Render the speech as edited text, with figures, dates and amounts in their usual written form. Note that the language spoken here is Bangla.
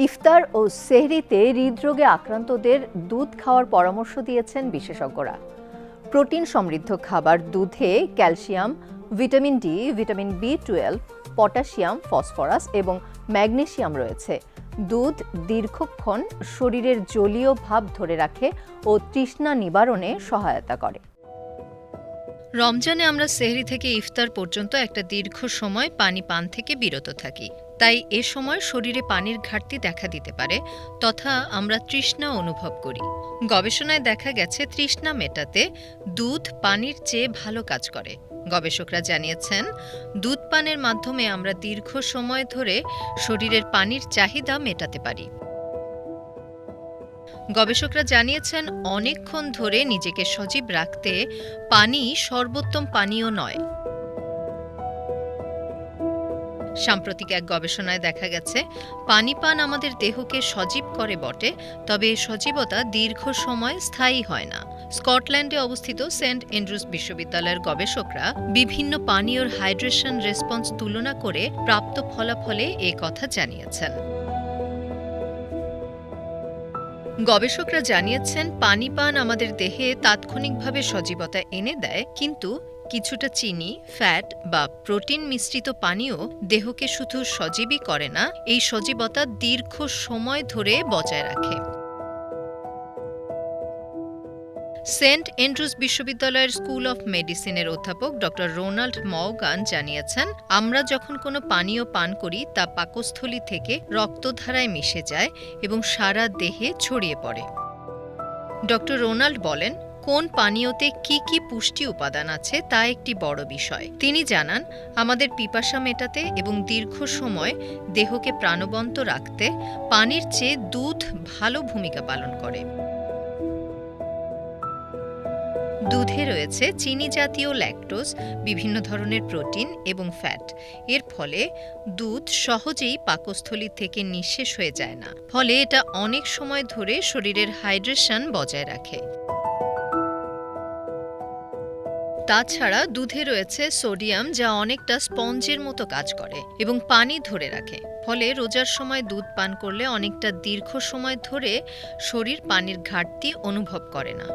ইফতার ও সেহরিতে হৃদরোগে আক্রান্তদের দুধ খাওয়ার পরামর্শ দিয়েছেন বিশেষজ্ঞরা। প্রোটিন সমৃদ্ধ খাবার দুধে ক্যালসিয়াম, ভিটামিন ডি, ভিটামিন বি12, পটাশিয়াম, ফসফরাস এবং ম্যাগনেসিয়াম রয়েছে। দুধ দীর্ঘক্ষণ শরীরের জলীয় ভাব ধরে রাখে ও তৃষ্ণা নিবারণে সহায়তা করে। রমজানে আমরা সেহরি থেকে ইফতার পর্যন্ত একটা দীর্ঘ সময় পানি পান থেকে বিরত থাকি। তাই এ সময় শরীরে পানির ঘাটতি দেখা দিতে পারে তথা আমরা তৃষ্ণা অনুভব করি। গবেষণায় দেখা গেছে তৃষ্ণা মেটাতে দুধ পানির চেয়ে ভালো কাজ করে। গবেষকরা জানিয়েছেন দুধ পানের মাধ্যমে আমরা দীর্ঘ সময় ধরে শরীরের পানির চাহিদা মেটাতে পারি। গবেষকরা জানিয়েছেন অনেকক্ষণ ধরে নিজেকে সজীব রাখতে পানি সর্বোত্তম পানীয় নয়। সাম্প্রতিক এক গবেষণায় দেখা গেছে পানি পান আমাদের দেহকে সজীব করে বটে, তবে সজীবতা দীর্ঘ সময় স্থায়ী হয় না। স্কটল্যান্ডে অবস্থিত সেন্ট অ্যান্ড্রুজ বিশ্ববিদ্যালয়ের গবেষকরা বিভিন্ন পানীয়র হাইড্রেশন রেসপন্স তুলনা করে প্রাপ্ত ফলাফলে এ কথা জানিয়েছেন। গবেষকরা জানিয়েছেন পানি পান আমাদের দেহে তাৎক্ষণিকভাবে সজীবতা এনে দেয়, কিন্তু কিছুটা চিনি, ফ্যাট বা প্রোটিন মিশ্রিত পানীয় দেহকে শুধু সজীবই করে না, এই সজীবতা দীর্ঘ সময় ধরে বজায় রাখে। সেন্ট অ্যান্ড্রুজ বিশ্ববিদ্যালয়ের স্কুল অফ মেডিসিনের অধ্যাপক ড. রোনাল্ড মওগান জানিয়েছেন, আমরা যখন কোনো পানীয় পান করি তা পাকস্থলী থেকে রক্তধারায় মিশে যায় এবং সারা দেহে ছড়িয়ে পড়ে। ড. রোনাল্ড বলেন, কোন পানীয়তে কি কি পুষ্টি উপাদান আছে তা একটি বড় বিষয়। তিনি জানান, আমাদের পিপাসা মেটাতে এবং দীর্ঘ সময় দেহকে প্রাণবন্ত রাখতে পানির চেয়ে দুধ ভালো ভূমিকা পালন করে। দুধে রয়েছে চিনি জাতীয় ল্যাকটোজ, বিভিন্ন ধরনের প্রোটিন এবং ফ্যাট। এর ফলে দুধ সহজেই পাকস্থলী থেকে নিঃশেষ হয়ে যায় না, ফলে এটা অনেক সময় ধরে শরীরের হাইড্রেশন বজায় রাখে। তাছাড়া দুধে রয়েছে সোডিয়াম, যা অনেকটা স্পঞ্জের মতো কাজ করে এবং পানি ধরে রাখে, ফলে রোজার সময় দুধ পান করলে অনেকটা দীর্ঘ সময় ধরে শরীর পানির ঘাটতি অনুভব করে না।